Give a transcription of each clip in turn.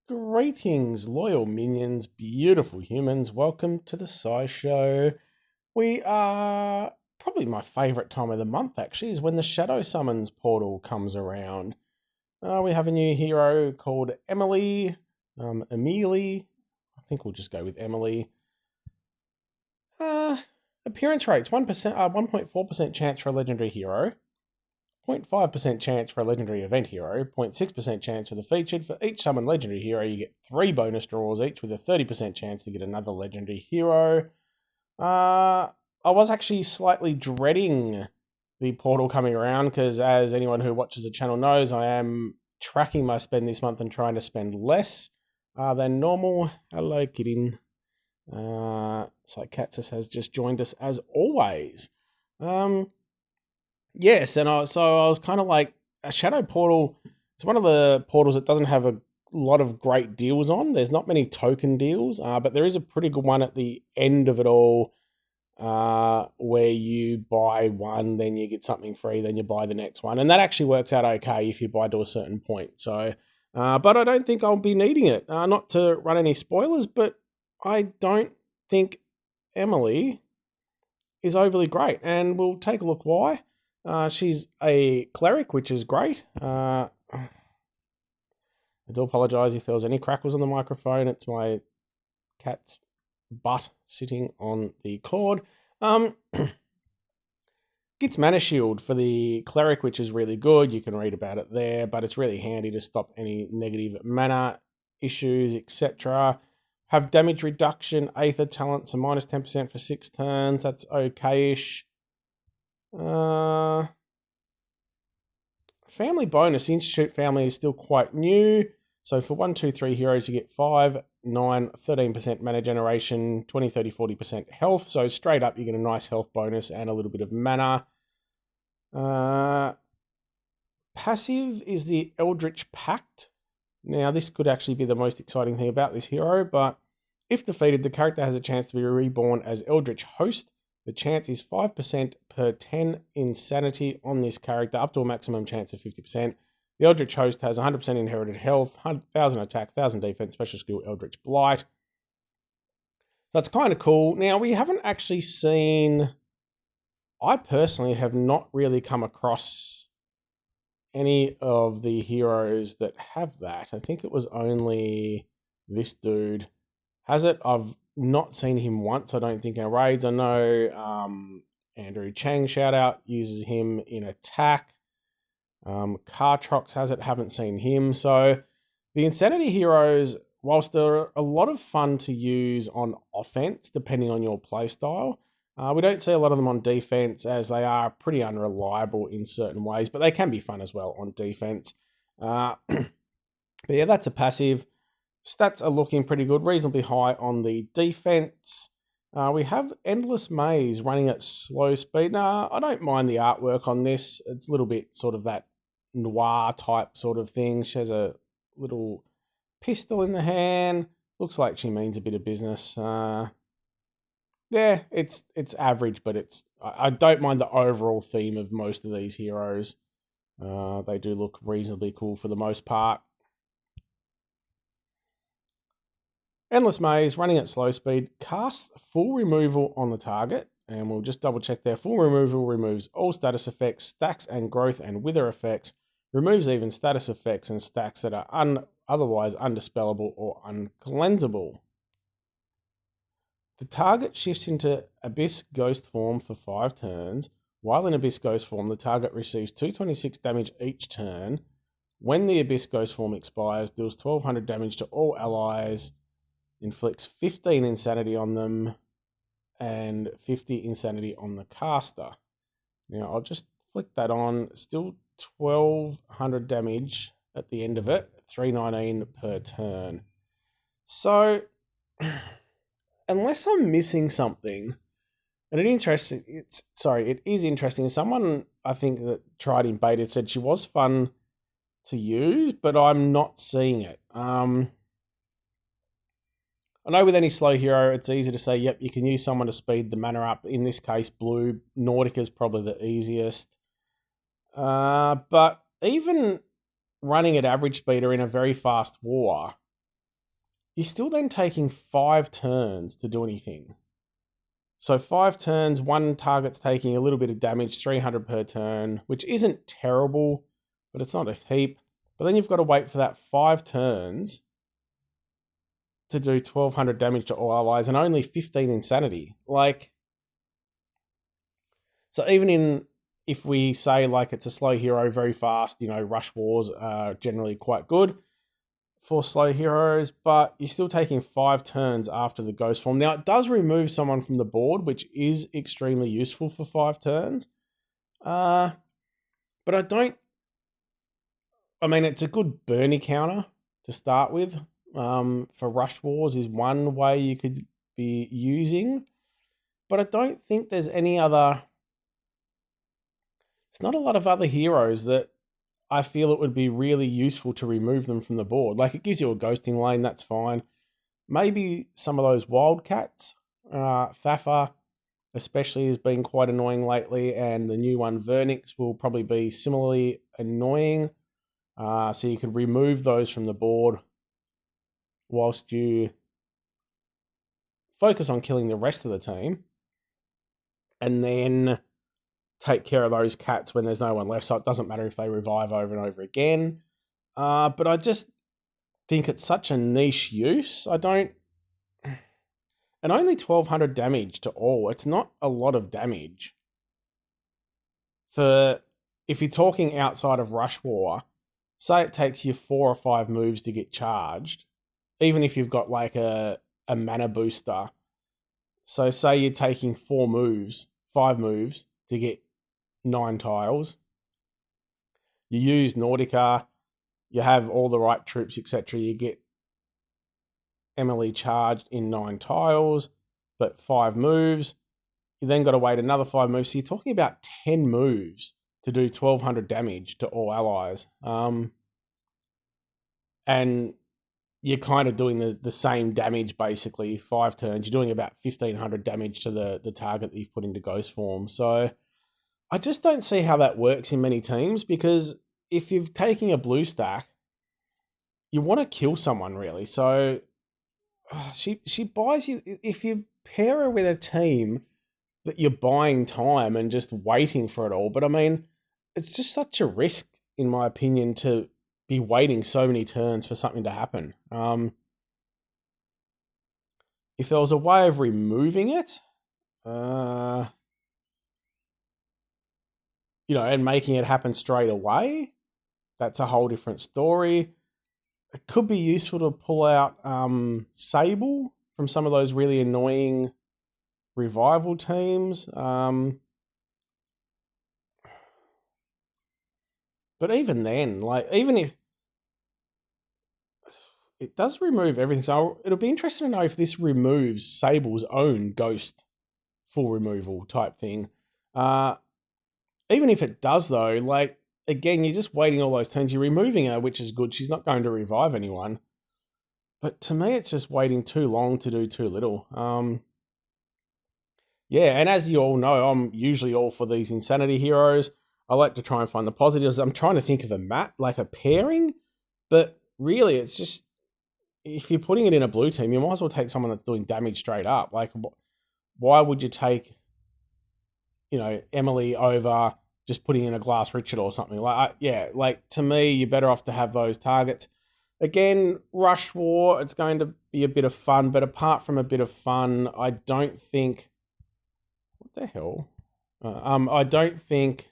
Greetings, loyal minions, beautiful humans. Welcome to the Sci Show. We are probably my favourite time of the month, actually, is when the Shadow Summons portal comes around. We have a new hero called Emilie. Emilie. I think we'll just go with Emilie. Uh, Appearance rates 1%, 1.4% chance for a legendary hero. 0.5% chance for a legendary event hero, 0.6% chance for the featured. For each summoned legendary hero, you get 3 bonus draws each with a 30% chance to get another legendary hero. I was actually slightly dreading the portal coming around because, as anyone who watches the channel knows, I am tracking my spend this month and trying to spend less than normal. Hello, Kidding. Psychatsis has just joined us as always. Yes, and I was kind of like a Shadow Portal. It's one of the portals that doesn't have a lot of great deals on. There's not many token deals, but there is a pretty good one at the end of it all, where you buy one, then you get something free, then you buy the next one, and that actually works out okay if you buy to a certain point. So, but I don't think I'll be needing it. Not to run any spoilers, but I don't think Emilie is overly great, and we'll take a look why. She's a cleric, which is great. I do apologise if there was any crackles on the microphone. It's my cat's butt sitting on the cord. Gets mana shield for the cleric, which is really good. You can read about it there, but it's really handy to stop any negative mana issues, etc. Have damage reduction, Aether talent, so minus 10% for 6 turns. That's okay-ish. Family bonus. The Institute family is still quite new. So for 1, 2, 3 heroes, you get 5, 9, 13% mana generation, 20, 30, 40% health. So straight up, you get a nice health bonus and a little bit of mana. Passive is the Eldritch Pact. Now, this could actually be the most exciting thing about this hero, but if defeated, the character has a chance to be reborn as Eldritch Host. The chance is 5% per 10 insanity on this character, up to a maximum chance of 50%. The Eldritch Host has 100% inherited health, 1,000 attack, 1,000 defense, special skill, Eldritch Blight. That's kind of cool. Now, we haven't actually seen... I personally have not really come across any of the heroes that have that. I think it was only this dude has it. I've not seen him once, I don't think, in our raids. I know Andrew Chang, shout out, uses him in attack. Cartrox has it, haven't seen him. So the Insanity heroes, whilst they're a lot of fun to use on offense, depending on your playstyle, we don't see a lot of them on defense as they are pretty unreliable in certain ways, but they can be fun as well on defense. But yeah, that's a passive. Stats are looking pretty good, reasonably high on the defense. We have Endless Maze running at slow speed. Now, I don't mind the artwork on this. It's a little bit sort of that noir type sort of thing. She has a little pistol in the hand. Looks like she means a bit of business. Yeah, it's average, but I don't mind the overall theme of most of these heroes. They do look reasonably cool for the most part. Endless Maze, running at slow speed, casts full removal on the target, and we'll just double check there. Full removal removes all status effects, stacks and growth and wither effects, removes even status effects and stacks that are otherwise undispellable or uncleansable. The target shifts into Abyss Ghost form for 5 turns. While in Abyss Ghost form, the target receives 226 damage each turn. When the Abyss Ghost form expires, deals 1200 damage to all allies, inflicts 15 insanity on them, and 50 insanity on the caster. Now, I'll just flick that on. Still 1200 damage at the end of it, 319 per turn. So... unless I'm missing something, and it is interesting. Someone I think that tried in beta said she was fun to use, but I'm not seeing it. I know with any slow hero, it's easy to say, yep, you can use someone to speed the mana up. In this case, blue Nordica is probably the easiest. But even running at average speed or in a very fast war, you're still then taking 5 turns to do anything. So 5 turns, one target's taking a little bit of damage, 300 per turn, which isn't terrible, but it's not a heap. But then you've got to wait for that 5 turns to do 1200 damage to all allies and only 15 insanity. Like, so even if we say like it's a slow hero, very fast, rush wars are generally quite good for slow heroes, but you're still taking 5 turns after the ghost form. Now, it does remove someone from the board, which is extremely useful for 5 turns. But it's a good Bernie counter to start with. For rush wars is one way you could be using, but I don't think there's any other. It's not a lot of other heroes that I feel it would be really useful to remove them from the board. Like, it gives you a ghosting lane, that's fine. Maybe some of those wildcats, Thaffa especially has been quite annoying lately, and the new one, Vernix, will probably be similarly annoying. So you could remove those from the board whilst you focus on killing the rest of the team, and then take care of those cats when there's no one left, so it doesn't matter if they revive over and over again. But I just think it's such a niche use. And only 1200 damage to all. It's not a lot of damage. If you're talking outside of Rush War, say it takes you 4 or 5 moves to get charged, even if you've got like a mana booster. So say you're taking 5 moves to get 9 tiles. You use Nordica, you have all the right troops, etc. You get Emilie charged in 9 tiles, but 5 moves. You then got to wait another 5 moves. So you're talking about 10 moves to do 1200 damage to all allies. And you're kind of doing the same damage, basically, 5 turns. You're doing about 1500 damage to the target that you've put into ghost form. So I just don't see how that works in many teams, because if you're taking a blue stack, you want to kill someone, really. So she buys you. If you pair her with a team that you're buying time and just waiting for it all, but it's just such a risk, in my opinion, to be waiting so many turns for something to happen. If there was a way of removing it, and making it happen straight away, that's a whole different story. It could be useful to pull out Sable from some of those really annoying revival teams. But even then, even if it does remove everything, so it'll be interesting to know if this removes Sable's own ghost full removal type thing. Even if it does, though, again, you're just waiting all those turns. You're removing her, which is good. She's not going to revive anyone. But to me, it's just waiting too long to do too little. Yeah, and as you all know, I'm usually all for these insanity heroes. I like to try and find the positives. I'm trying to think of a pairing, but really, it's just, if you're putting it in a blue team, you might as well take someone that's doing damage straight up. Like, why would you take, Emilie over just putting in a Glass Richard or something? To me, you're better off to have those targets. Again, Rush War, it's going to be a bit of fun, but apart from a bit of fun, I don't think... What the hell? I don't think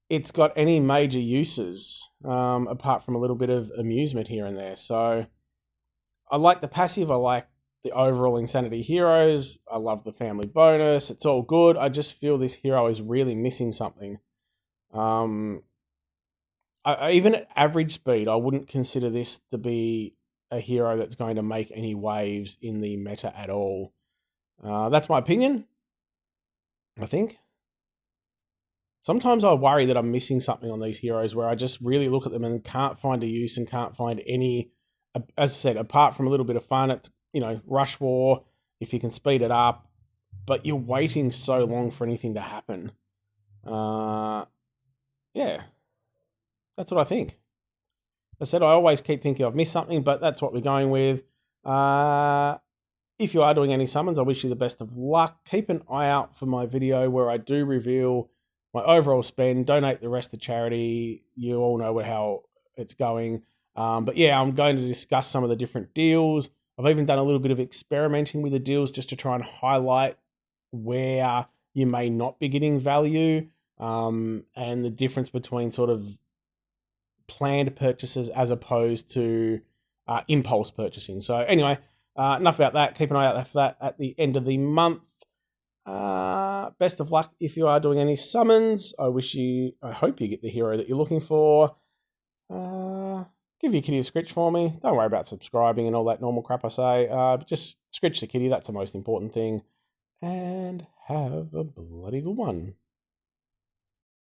it's got any major uses, apart from a little bit of amusement here and there. So I like the passive. I like the overall Insanity Heroes. I love the family bonus. It's all good. I just feel this hero is really missing something. Even at average speed, I wouldn't consider this to be a hero that's going to make any waves in the meta at all. That's my opinion, I think. Sometimes I worry that I'm missing something on these heroes, where I just really look at them and can't find a use and can't find any, as I said, apart from a little bit of fun. It's, Rush War, if you can speed it up, but you're waiting so long for anything to happen. Yeah, that's what I think. I said I always keep thinking I've missed something, but that's what we're going with. If you are doing any summons, I wish you the best of luck. Keep an eye out for my video where I do reveal my overall spend, donate the rest to charity. You all know how it's going. But yeah, I'm going to discuss some of the different deals. I've even done a little bit of experimenting with the deals just to try and highlight where you may not be getting value, and the difference between sort of planned purchases as opposed to impulse purchasing. So anyway, enough about that. Keep an eye out for that at the end of the month. Best of luck if you are doing any summons. I hope you get the hero that you're looking for. Give your kitty a scritch for me. Don't worry about subscribing and all that normal crap I say. But just scritch the kitty. That's the most important thing. And have a bloody good one.